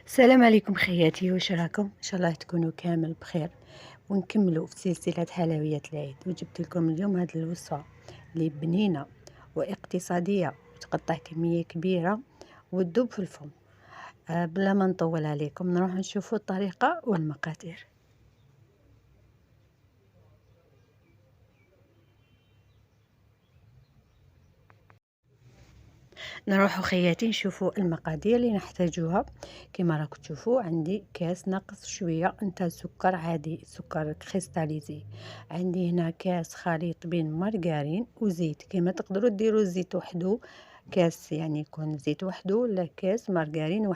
السلام عليكم خياتي، واش راكم؟ ان شاء الله تكونوا كامل بخير ونكملوا في سلسله حلويات العيد. وجبت لكم اليوم هذه الوصفه اللي بنينه واقتصاديه وتقطع كميه كبيره وتذوب في الفم. بلا ما نطول عليكم نروح نشوفوا الطريقه والمقادير. نروحوا خياتي نشوفوا المقادير اللي نحتاجوها. كما راكم تشوفوا عندي كاس ناقص شويه نتاع سكر عادي، سكر كريستاليزي. عندي هنا كاس خليط بين مارغرين وزيت، كما تقدروا ديروا الزيت وحده، كاس يعني يكون زيت وحده ولا كاس مارغرين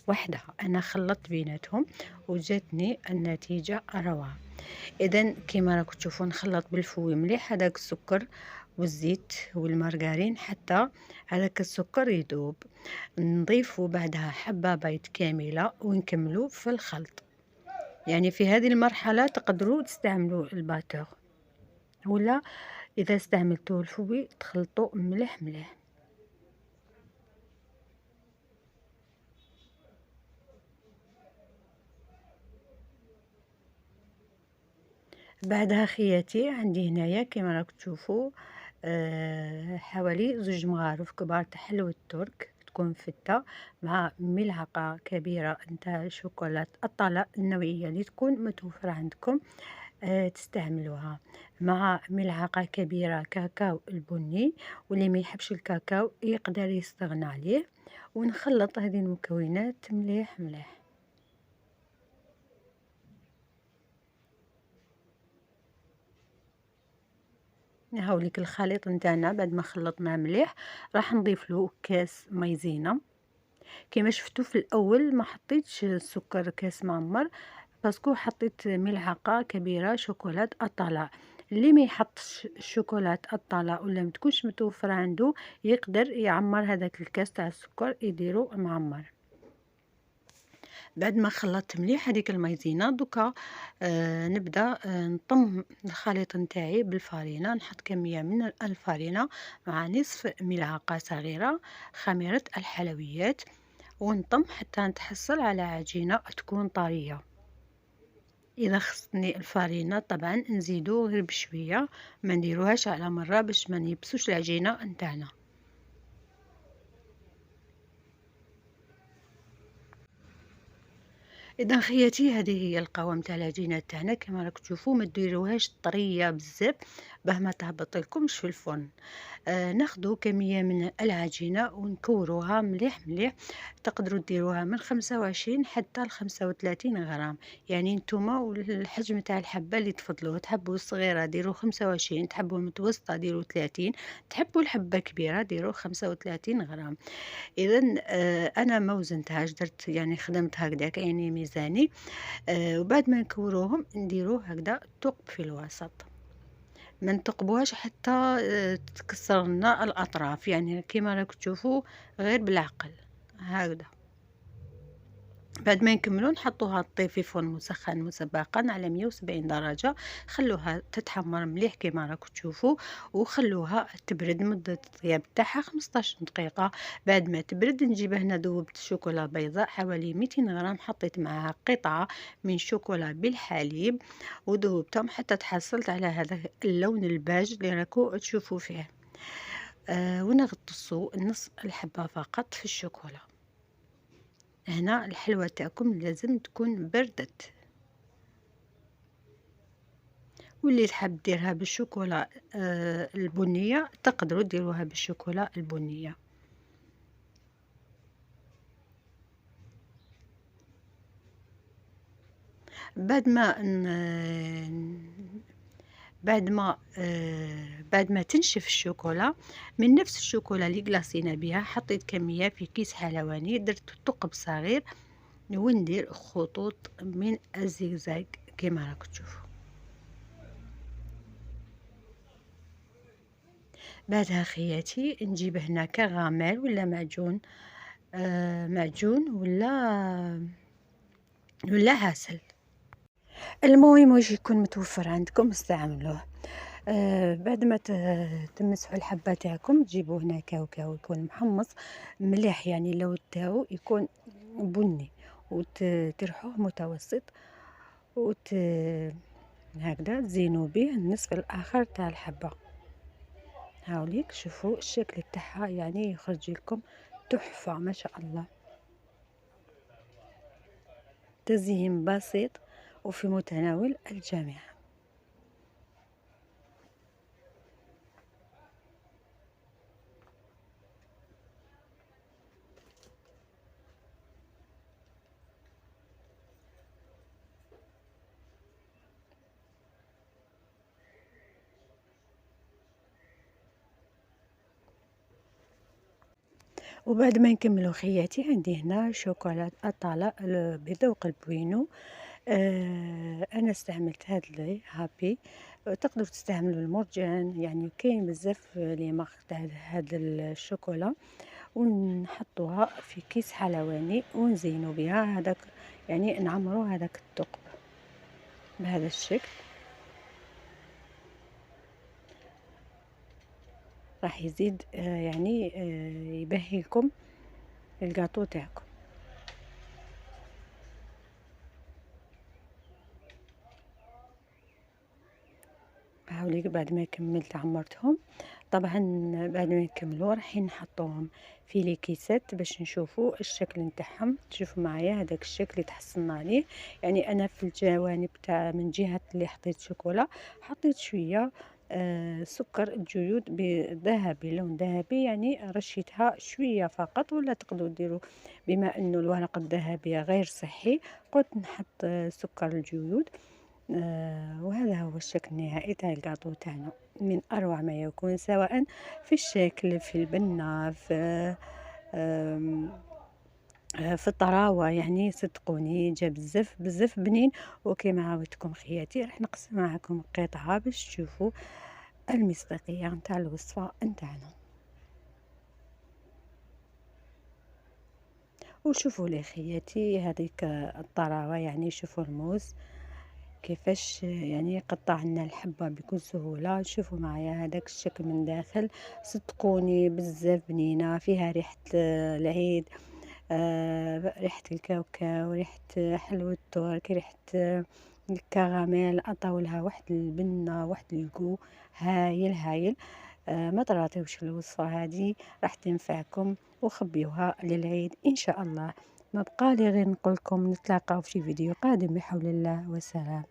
وحدها. انا خلطت بيناتهم وجاتني النتيجه روعه. اذا كما راكم تشوفوا نخلط بالفوي مليح هذاك السكر والزيت والمارغرين حتى هذاك السكر يذوب. نضيفوا بعدها حبة بيض كاملة ونكملوا في الخلط. يعني في هذه المرحلة تقدروا تستعملوا الباتور، ولا اذا استعملتوا الفوي تخلطوا مليح مليح. بعدها خياتي عندي هنايا كما راكم تشوفوا حوالي 2 مغارف كبار تاع حلوى الترك تكون فتة، مع ملعقة كبيرة نتاع شوكولات الطلاء النوعية اللي تكون متوفرة عندكم تستعملوها، مع ملعقة كبيرة كاكاو البني، واللي ما يحبش الكاكاو يقدر يستغنى عليه. ونخلط هذه المكونات مليح مليح. هاوليك الخليط نتاعنا بعد ما خلطناه مليح راح نضيف له كاس مايزينا. كما شفتوا في الاول ما حطيتش السكر كاس معمر، باسكو حطيت ملعقه كبيره شوكولات الطلاء. اللي ما يحطش الشوكولات الطلاء ولا ما تكونش متوفره عنده يقدر يعمر هذاك الكاس تاع السكر يديرو معمر. بعد ما خلطت مليح هذيك المايزينا دوكا نبدا نطم الخليط نتاعي بالفارينه. نحط كميه من الفارينه مع نصف ملعقه صغيره خميره الحلويات، ونطم حتى نتحصل على عجينه تكون طريه. اذا خصني الفارينه طبعا نزيدو غير بشويه، ما نديروهاش على مره باش ما نيبسوش العجينه نتاعنا. إذا خياتي هذه هي القوام تاع العجينة تاعنا. كما راكم تشوفوا ما ديروهاش طرية بزاف باه ما تهبط لكمش في الفرن. ناخذ كمية من العجينة ونكوروها مليح مليح. تقدروا ديروها من 25 حتى ل 35 غرام، يعني نتوما والحجم تاع الحبة اللي تفضلوه. تحبوا الصغيرة ديروا 25، تحبوا المتوسطة ديروا 30، تحبوا الحبة كبيرة ديروا 35 غرام. إذا أنا ما وزنتهاش، درت يعني خدمت هكذاك يعني ميزاني. وبعد ما نكوروهم نديروه هكذا ثقب في الوسط، ما نثقبوهاش حتى تكسر لنا الأطراف، يعني كيما راكم تشوفوا غير بالعقل هكذا. بعد ما نكملو نحطوها طيب في فرن مسخن مسبقا على 170 درجة. خلوها تتحمر مليح كما راكم تشوفوا، وخلوها تبرد مدة الطياب تاعها 15 دقيقة. بعد ما تبرد نجيب هنا ذوبت شوكولا بيضاء حوالي 200 غرام، حطيت معها قطعة من شوكولا بالحليب وذوبتهم حتى تحصلت على هذا اللون الباج اللي راكم تشوفوا فيه. ونغطسوا نص الحبة فقط في الشوكولا. هنا الحلوى تاعكم لازم تكون بردت، واللي تحب ديرها بالشوكولا البنية تقدروا ديروها بالشوكولا البنية. بعد ما بعد ما تنشف الشوكولا من نفس الشوكولا اللي قلاصينا بها، حطيت كمية في كيس حلواني، درت ثقب صغير وندير خطوط من الزجزاج كما راكم تشوفوا. بعدها خياتي نجيب هنا كراميل ولا معجون معجون ولا عسل، المهم واش يكون متوفر عندكم استعملوه. بعد ما تمسحوا الحبة تاعكم تجيبوا هنا كاوكاو يكون محمص مليح، يعني اللون تاعو يكون بني، وترحوه متوسط، وت هكذا تزينوا به النصف الآخر تاع الحبة. هاوليك شوفوا الشكل تاعها، يعني يخرج لكم تحفة ما شاء الله. تزيين بسيط وفي متناول الجميع. وبعد ما نكملوا خياتي، عندي هنا شوكولاتة أطالة بذوق البوينو. أنا استعملت هاد لي هابي. تقدروا تستعملوا المرجان، يعني كاين بزاف لي مارك تاع هاد الشوكولا. ونحطوها في كيس حلواني ونزينوا بها هذاك، يعني نعمروا هذاك الثقب بهذا الشكل. راح يزيد يعني يبهيكم الجاتو تاعكم. هاوليك بعد ما كملت عمرتهم. طبعا بعد ما يكملوا راح نحطوهم في لي كيسات باش نشوفوا الشكل نتاعهم. تشوفوا معايا هذاك الشكل اللي تحصلنا عليه. يعني انا في الجوانب تاع من جهه اللي حطيت شوكولا، حطيت شويه سكر الجيود بذهبي، لون ذهبي، يعني رشيتها شويه فقط. ولا تقدروا ديروا، بما انه الورق الذهبي غير صحي، قلت نحط سكر الجيود. وهذا هو الشكل النهائي تاع الجاتو تاعنا، من أروع ما يكون، سواء في الشكل، في البنة، آم، في الطراوة. يعني صدقوني جا بزاف بزاف بنين. وكما عودتكم خياتي، راح نقسم معكم قطعة باش تشوفوا المصداقية نتاع الوصفة نتاعنا. وشوفوا لي خياتي هذيك الطراوة، يعني شوفوا الموز كيفاش يعني قطع لنا الحبة بكل سهولة. شوفوا معايا هذاك الشكل من داخل، صدقوني بزاف بنينة، فيها ريحة العيد، ريحة الكاوكاو، ريحة حلوى الترك، ريحة الكراميل. عطاولها واحد البنة، واحد الجو هايل هايل. ما تراطيوش الوصفة هذه، راح تنفعكم، وخبيوها للعيد إن شاء الله. ما بقى لي غير نقولكم نتلاقاو في فيديو قادم بحول الله، وسلام.